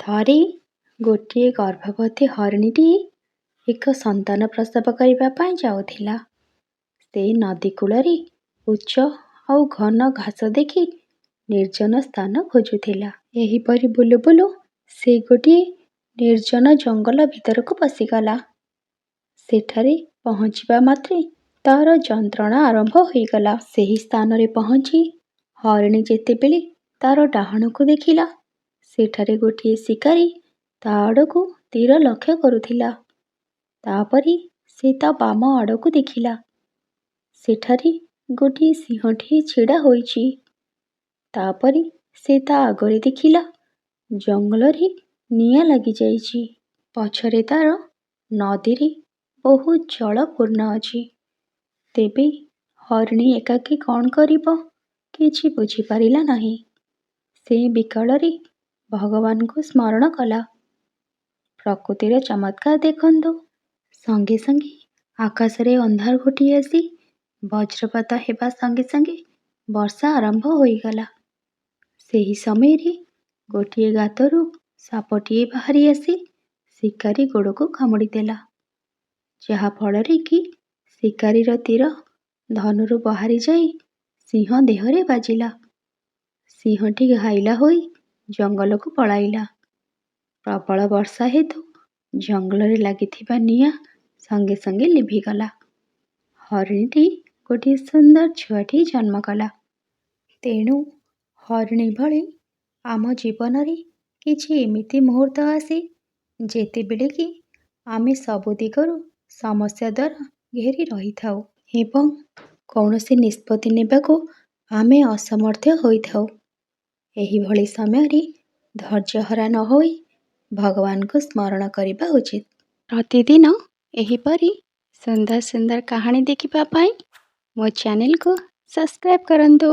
ଥରେ ଗୋଟିଏ ଗର୍ଭବତୀ ହରିଣୀଟିଏ ଏକ ସନ୍ତାନ ପ୍ରସବ କରିବା ପାଇଁ ଯାଉଥିଲା। ସେ ନଦୀ କୂଳରେ ଉଚ୍ଚ ଆଉ ଘନ ଘାସ ଦେଖି ନିର୍ଜନ ସ୍ଥାନ ଖୋଜୁଥିଲା। ଏହିପରି ବୁଲୁ ବୁଲୁ ସେ ଗୋଟିଏ ନିର୍ଜନ ଜଙ୍ଗଲ ଭିତରକୁ ପଶିଗଲା। ସେଠାରେ ପହଞ୍ଚିବା ମାତ୍ରେ ତାର ଯନ୍ତ୍ରଣା ଆରମ୍ଭ ହୋଇଗଲା। ସେହି ସ୍ଥାନରେ ପହଞ୍ଚି ହରିଣୀ ଯେତେବେଳେ ତାର ଡାହାଣକୁ ଦେଖିଲା, ସେଠାରେ ଗୋଟିଏ ଶିକାରୀ ତା ଆଡ଼କୁ ତୀର ଲକ୍ଷ୍ୟ କରୁଥିଲା। ତାପରେ ସେ ତା ବାମ ଆଡ଼କୁ ଦେଖିଲା, ସେଠାରେ ଗୋଟିଏ ସିଂହଟିଏ ଛିଡ଼ା ହୋଇଛି। ତାପରେ ସେ ତା ଆଗରେ ଦେଖିଲା, ଜଙ୍ଗଲରେ ନିଆଁ ଲାଗିଯାଇଛି। ପଛରେ ତାର ନଦୀରେ ବହୁତ ଜଳ ପୂର୍ଣ୍ଣ ଅଛି। ତେବେ ହରିଣୀ ଏକାକୀ କ'ଣ କରିବ, କିଛି ବୁଝିପାରିଲା ନାହିଁ। ସେ ବିକଳରେ ଭଗବାନଙ୍କୁ ସ୍ମରଣ କଲା। ପ୍ରକୃତିର ଚମତ୍କାର ଦେଖନ୍ତୁ। ସଙ୍ଗେ ସଙ୍ଗେ ଆକାଶରେ ଅନ୍ଧାର ଘୋଟି ଆସି ବଜ୍ରପାତ ହେବା ସଙ୍ଗେ ସଙ୍ଗେ ବର୍ଷା ଆରମ୍ଭ ହୋଇଗଲା। ସେହି ସମୟରେ ଗୋଟିଏ ଗାତରୁ ସାପଟିଏ ବାହାରି ଆସି ଶିକାରୀ ଗୋଡ଼କୁ କାମୁଡ଼ିଦେଲା, ଯାହାଫଳରେ କି ଶିକାରୀର ତୀର ଧନୁରୁ ବାହାରି ଯାଇ ସିଂହ ଦେହରେ ବାଜିଲା। ସିଂହଟି ଘାଇଲା ହୋଇ ଜଙ୍ଗଲକୁ ପଳାଇଲା। ପ୍ରବଳ ବର୍ଷା ହେତୁ ଜଙ୍ଗଲରେ ଲାଗିଥିବା ନିଆଁ ସଙ୍ଗେ ସଙ୍ଗେ ଲିଭିଗଲା। ହରିଣୀଟି ଗୋଟିଏ ସୁନ୍ଦର ଛୁଆଟିଏ ଜନ୍ମ କଲା। ତେଣୁ ହରିଣୀ ଭଳି ଆମ ଜୀବନରେ କିଛି ଏମିତି ମୁହୂର୍ତ୍ତ ଆସେ, ଯେତେବେଳେ କି ଆମେ ସବୁ ଦିଗରୁ ସମସ୍ୟା ଦ୍ୱାରା ଘେରି ରହିଥାଉ ଏବଂ କୌଣସି ନିଷ୍ପତ୍ତି ନେବାକୁ ଆମେ ଅସମର୍ଥ ହୋଇଥାଉ। ଏହିଭଳି ସମୟରେ ଧୈର୍ଯ୍ୟହରା ନ ହୋଇ ଭଗବାନଙ୍କୁ ସ୍ମରଣ କରିବା ଉଚିତ। ପ୍ରତିଦିନ ଏହିପରି ସୁନ୍ଦର ସୁନ୍ଦର କାହାଣୀ ଦେଖିବା ପାଇଁ ମୋ ଚ୍ୟାନେଲକୁ ସବସ୍କ୍ରାଇବ୍ କରନ୍ତୁ।